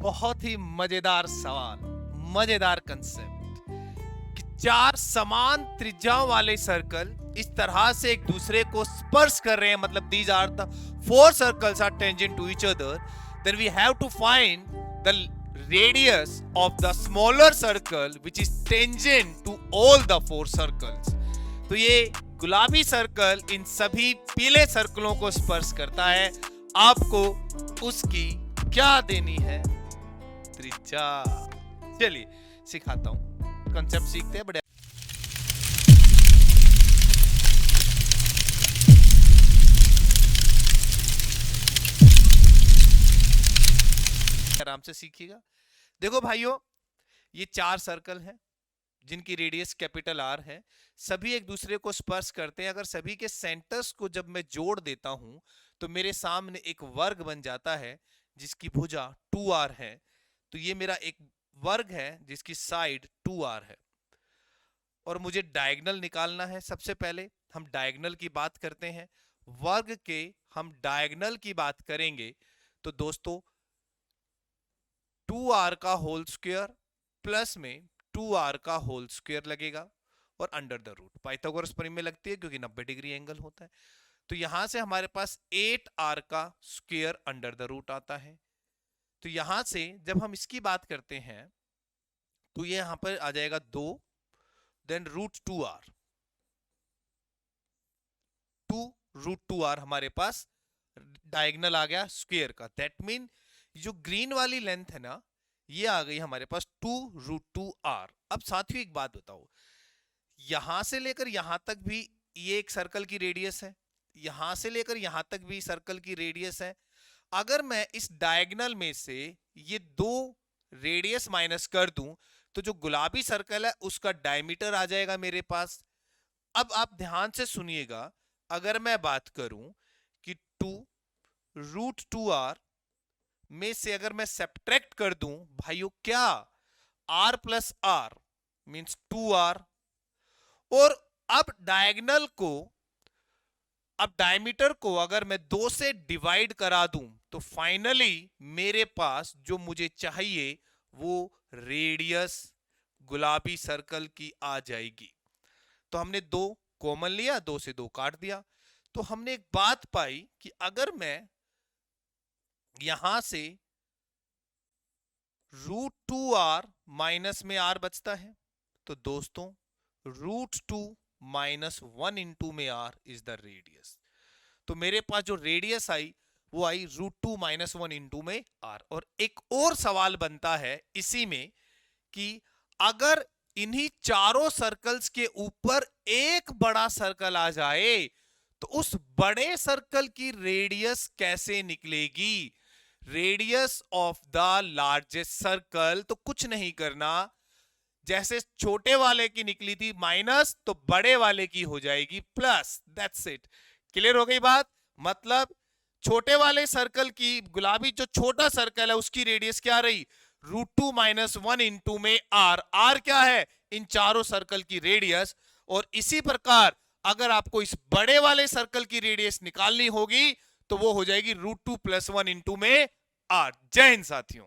बहुत ही मजेदार सवाल, मजेदार कंसेप्ट कि चार समान त्रिज्याओं वाले सर्कल इस तरह से एक दूसरे को स्पर्श कर रहे हैं, मतलब these are the four circles are tangent to each other, then we have to find the radius of the smaller circle which is tangent to all the four circles. तो ये गुलाबी सर्कल इन सभी पीले सर्कलों को स्पर्श करता है। आपको उसकी क्या देनी है? त्रिज्या। चलिए सिखाता हूं, कंसेप्ट सीखते हैं। बड़े आराम से सीखिएगा। देखो भाइयों, ये चार सर्कल हैं जिनकी रेडियस कैपिटल आर है, सभी एक दूसरे को स्पर्श करते हैं। अगर सभी के सेंटर्स को जब मैं जोड़ देता हूं तो मेरे सामने एक वर्ग बन जाता है जिसकी भुजा 2r है। तो ये मेरा एक वर्ग है जिसकी साइड 2r है और मुझे डायगोनल निकालना है। सबसे पहले हम डायगोनल की बात करते हैं। वर्ग के हम डायगोनल की बात करेंगे तो दोस्तों 2r का होल स्क्वायर प्लस में 2r का होल स्क्वायर लगेगा और अंडर द रूट। पाइथागोरस प्रमेय लगती है क्योंकि 90 डिग्री एंगल होता है। तो यहां से हमारे पास 8r का स्क्वायर अंडर द रूट आता है। तो यहां से जब हम इसकी बात करते हैं तो ये यहां पर आ जाएगा 2, then root 2r, 2 root 2r हमारे पास डायगोनल आ गया स्क्वायर का। दैट मीन जो ग्रीन वाली लेंथ है ना, ये आ गई हमारे पास 2 रूट 2r। अब साथियों एक बात बताओ, यहां से लेकर यहां तक भी ये एक सर्कल की रेडियस है, यहां से लेकर यहां तक भी सर्कल की रेडियस है। अगर मैं इस डायगोनल में से ये दो रेडियस माइनस कर दूं तो जो गुलाबी सर्कल है उसका डायमीटर आ जाएगा मेरे पास। अब आप ध्यान से सुनिएगा, अगर मैं बात करूं कि 2 रूट 2r में से अगर मैं सब्ट्रैक्ट कर दूं भाइयों, क्या r plus r means 2r, और अब डायगोनल को, अब डायमीटर को अगर मैं 2 से डिवाइड करा दूं तो फाइनली मेरे पास जो मुझे चाहिए वो रेडियस गुलाबी सर्कल की आ जाएगी। तो हमने 2 कॉमन लिया, 2 से 2 काट दिया, तो हमने एक बात पाई कि अगर मैं यहां से रूट 2r माइनस में r बचता है तो दोस्तों रूट 2 माइनस 1 इंटू में r इज द रेडियस। तो मेरे पास जो रेडियस आई वो आई रूट 2 माइनस 1 इंटू में r। और एक और सवाल बनता है इसी में कि अगर इन्हीं चारों सर्कल्स के ऊपर एक बड़ा सर्कल आ जाए तो उस बड़े सर्कल की रेडियस कैसे निकलेगी? Radius of the largest circle, तो कुछ नहीं करना, जैसे छोटे वाले की निकली थी माइनस तो बड़े वाले की हो जाएगी प्लस। That's it. क्लियर हो गई बात? मतलब छोटे वाले सर्कल की, गुलाबी जो छोटा सर्कल है उसकी रेडियस क्या रही? रूट 2 माइनस 1 इंटू में r। r क्या है? इन चारों सर्कल की रेडियस। और इसी प्रकार अगर आपको इस बड़े वाले सर्कल की रेडियस निकालनी होगी तो वो हो जाएगी रूट 2 प्लस 1 इंटू में r। जय हिंद साथियों।